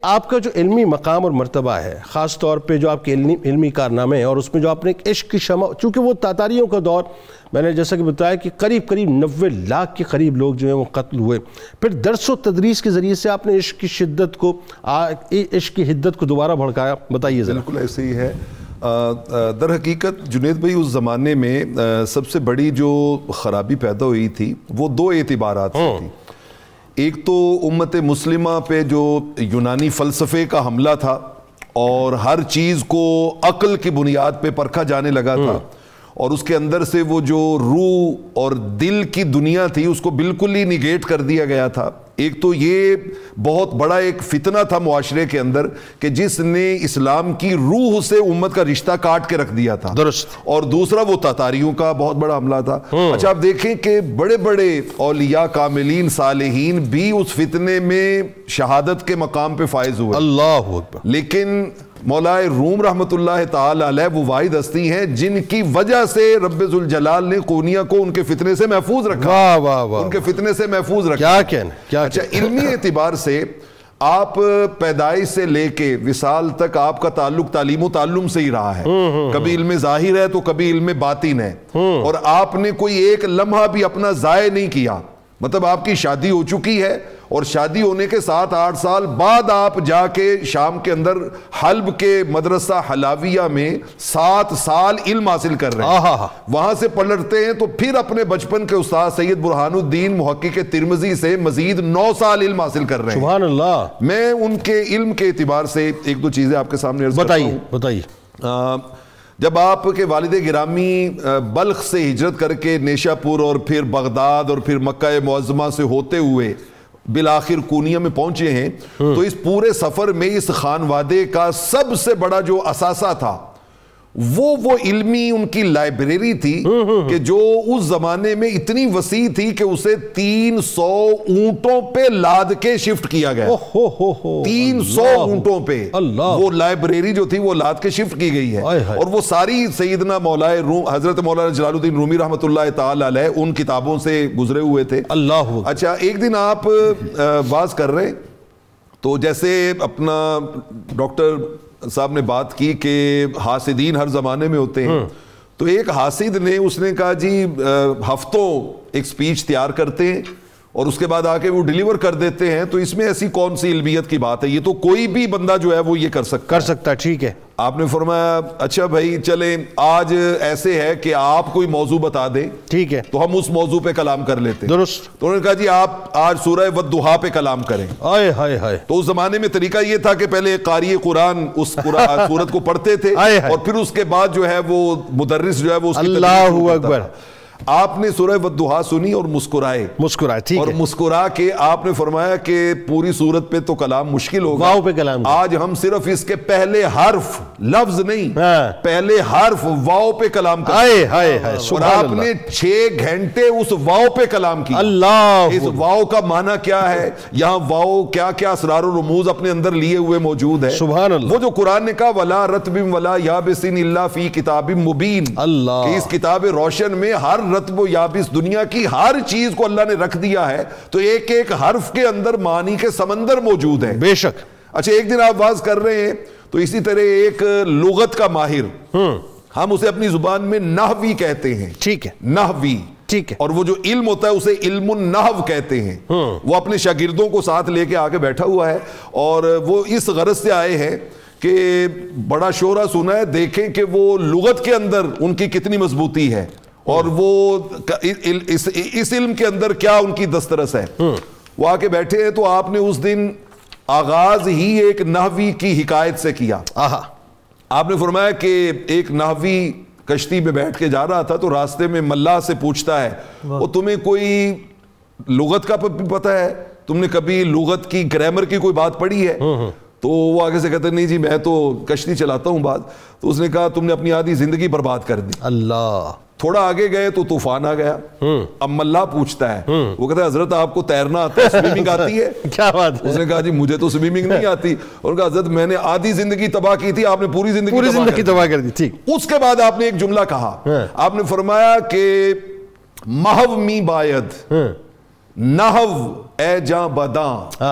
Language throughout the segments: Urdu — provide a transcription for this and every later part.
آپ کا جو علمی مقام اور مرتبہ ہے، خاص طور پہ جو آپ کے علمی کارنامے ہیں، اور اس میں جو آپ نے ایک عشق کی شمع، چونکہ وہ تاتاریوں کا دور، میں نے جیسا کہ بتایا کہ قریب 90 لاکھ کے قریب لوگ جو ہیں وہ قتل ہوئے، پھر درس و تدریس کے ذریعے سے آپ نے عشق کی شدت کو، عشق کی حدت کو دوبارہ بھڑکایا، بتائیے ذرا۔ بالکل ایسے ہی ہے۔ در حقیقت جنید بھائی اس زمانے میں سب سے بڑی جو خرابی پیدا ہوئی تھی وہ دو اعتبارات سے تھی۔ ایک تو امت مسلمہ پہ جو یونانی فلسفے کا حملہ تھا اور ہر چیز کو عقل کی بنیاد پہ پرکھا جانے لگا تھا، اور اس کے اندر سے وہ جو روح اور دل کی دنیا تھی اس کو بالکل ہی نیگیٹ کر دیا گیا تھا۔ ایک تو یہ بہت بڑا ایک فتنہ تھا معاشرے کے اندر کہ جس نے اسلام کی روح سے امت کا رشتہ کاٹ کے رکھ دیا تھا، درست۔ اور دوسرا وہ تاتاریوں کا بہت بڑا حملہ تھا۔ اچھا آپ دیکھیں کہ بڑے بڑے اولیاء کاملین صالحین بھی اس فتنے میں شہادت کے مقام پہ فائز ہوئے، اللہ اکبر۔ لیکن مولا روم رحمت اللہ تعالی علیہ وہ واحد ہستی ہیں جن کی وجہ سے رب ذوالجلال نے قونیہ کو ان کے فتنے سے محفوظ رکھا، واہ واہ واہ، ان کے فتنے سے محفوظ رکھا۔ کیا کہنا۔ اچھا علمی اعتبار سے آپ پیدائش سے لے کے وصال تک آپ کا تعلق تعلیم و تعلم سے ہی رہا ہے، کبھی علم ظاہر ہے تو کبھی علم باطن ہے، اور آپ نے کوئی ایک لمحہ بھی اپنا ضائع نہیں کیا۔ مطلب آپ کی شادی ہو چکی ہے اور شادی ہونے کے 7-8 سال بعد آپ جا کے شام کے اندر حلب کے مدرسہ حلاویہ میں 7 سال علم حاصل کر رہے ہیں، وہاں سے پلٹتے ہیں تو پھر اپنے بچپن کے استاد سید برہان الدین محقق ترمذی سے مزید 9 سال علم حاصل کر رہے ہیں۔ سبحان اللہ۔ میں ان کے علم کے اعتبار سے ایک دو چیزیں آپ کے سامنے عرض کرتا ہوں۔ بتائیے۔ جب آپ کے والد گرامی بلخ سے ہجرت کر کے نیشا پور اور پھر بغداد اور پھر مکہ معظمہ سے ہوتے ہوئے بالآخر قونیہ میں پہنچے ہیں، تو اس پورے سفر میں اس خانوادے کا سب سے بڑا جو اثاثہ تھا وہ علمی ان کی لائبریری تھی کہ جو اس زمانے میں اتنی وسیع تھی کہ اسے 300 اونٹوں پہ لاد کے شفٹ کیا گیا۔ 300 اونٹوں پہ وہ لائبریری جو تھی وہ لاد کے شفٹ کی گئی ہے، اور وہ ساری سیدنا مولا روم حضرت مولانا جلال الدین رومی رحمت اللہ تعالی علیہ ان کتابوں سے گزرے ہوئے تھے۔ اللہ۔ اچھا ایک دن آپ واز کر رہے تو جیسے اپنا ڈاکٹر صاحب نے بات کی کہ حاسدین ہر زمانے میں ہوتے ہیں، تو ایک حاسد نے اس نے کہا جی ہفتوں ایک سپیچ تیار کرتے ہیں اور اس کے بعد آ کے وہ ڈیلیور کر دیتے ہیں، تو اس میں ایسی کون سی علمیت کی بات ہے، یہ تو کوئی بھی بندہ جو ہے وہ یہ کر سکتا ہے۔ ٹھیک ہے۔ آپ نے فرمایا اچھا بھائی چلیں آج ایسے ہے کہ آپ کوئی موضوع بتا دیں، ٹھیک ہے، تو ہم اس موضوع پہ کلام کر لیتے ہیں۔ درست۔ تو انہوں نے کہا جی آپ آج سورہ والضحیٰ پہ کلام کریں۔ آئے ہائے ہائے۔ تو اس زمانے میں طریقہ یہ تھا کہ پہلے قاری قرآن اس سورت کو پڑھتے تھے اور پھر اس کے بعد جو ہے وہ مدرس جو ہے وہ اس کی اللہ اکبر۔ آپ نے سورہ والضحیٰ سنی اور مسکرائے، اور مسکرا کے آپ نے فرمایا کہ پوری سورت پہ تو کلام مشکل ہوگا، واو پہ کلام، آج ہم صرف اس کے پہلے حرف، لفظ نہیں، پہلے حرف واو پہ کلام کریں، اور آپ نے 6 گھنٹے اس واو پہ کلام کیا۔ اللہ۔ اس واو کا معنی کیا ہے، یہاں واو کیا کیا اسرار و رموز اپنے اندر لیے ہوئے موجود ہے۔ سبحان اللہ۔ وہ جو قرآن نے کہا وَلَا رَتْبٍ وَلَا يَابِسٍ إِلَّا فِي كِتَابٍ مُبِينٍ، اللہ، کہ اس کتاب روشن میں ہر رتب و یابس دنیا کی ہر چیز کو اللہ نے رکھ دیا ہے، تو ایک ایک حرف کے اندر معانی کے سمندر موجود ہے۔ بے شک۔ اچھا ایک دن آپ واز کر رہے ہیں تو اسی طرح ایک لغت کا ماہر، ہم اسے اپنی زبان میں نحوی کہتے ہیں، ٹھیک ہے، نحوی، ٹھیک ہے، اور وہ جو علم ہوتا ہے اسے علم النحو کہتے ہیں، وہ اپنے شاگردوں کو ساتھ لے کے آگے بیٹھا ہوا ہے، اور وہ اس غرض سے آئے ہیں کہ بڑا شورا سنا ہے، دیکھیں کہ وہ لغت کے اندر ان کی کتنی مضبوطی ہے اور وہ اس علم کے اندر کیا ان کی دسترس ہے۔ وہ آ کے بیٹھے ہیں تو آپ نے اس دن آغاز ہی ایک نحوی کی حکایت سے کیا۔ آپ نے فرمایا کہ ایک نحوی کشتی میں بیٹھ کے جا رہا تھا تو راستے میں ملاح سے پوچھتا ہے وہ تمہیں کوئی لغت کا پتہ ہے، تم نے کبھی لغت کی گرامر کی کوئی بات پڑھی ہے؟ تو وہ آگے سے کہتے ہیں نہیں جی میں تو کشتی چلاتا ہوں بعد۔ تو اس نے کہا تم نے اپنی آدھی زندگی برباد کر دی۔ اللہ۔ تھوڑا آگے گئے تو طوفان آ گیا، اب ملاح پوچھتا ہے، وہ کہتا ہے حضرت آپ کو تیرنا آتا ہے، سویمنگ آتی ہے؟ کیا بات ہے؟ اس نے کہا جی مجھے تو سویمنگ نہیں آتی، اور کہا حضرت میں نے آدھی زندگی تباہ کی تھی، آپ نے پوری زندگی تباہ کر دی۔ ٹھیک۔ اس کے بعد آپ نے ایک جملہ کہا، آپ نے فرمایا کہ محو می باید، نحو اے جاں بداں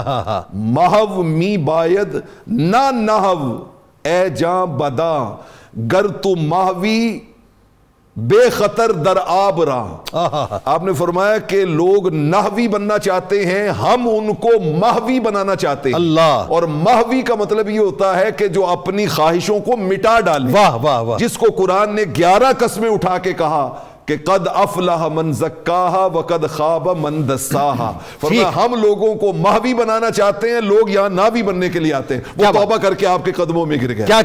محو می باید نہ نحو اے جاں بداں گر تو محوی بے خطر در آب راں. آپ نے فرمایا کہ لوگ نحوی بننا چاہتے ہیں, ہم ان کو محوی بنانا چاہتے ہیں. اللہ. اور محوی کا مطلب یہ ہوتا ہے کہ جو اپنی خواہشوں کو مٹا ڈالے. واہ واہ واہ. جس کو قرآن نے 11 قسمیں اٹھا کے کہا کہ قد افلح من زکاہا وقد خاب من دساہا. فرمایا ہم لوگوں کو محوی بنانا چاہتے ہیں, لوگ یہاں ناوی بننے کے لیے آتے ہیں. وہ توبہ کر کے آپ کے قدموں میں گر گئے. کیا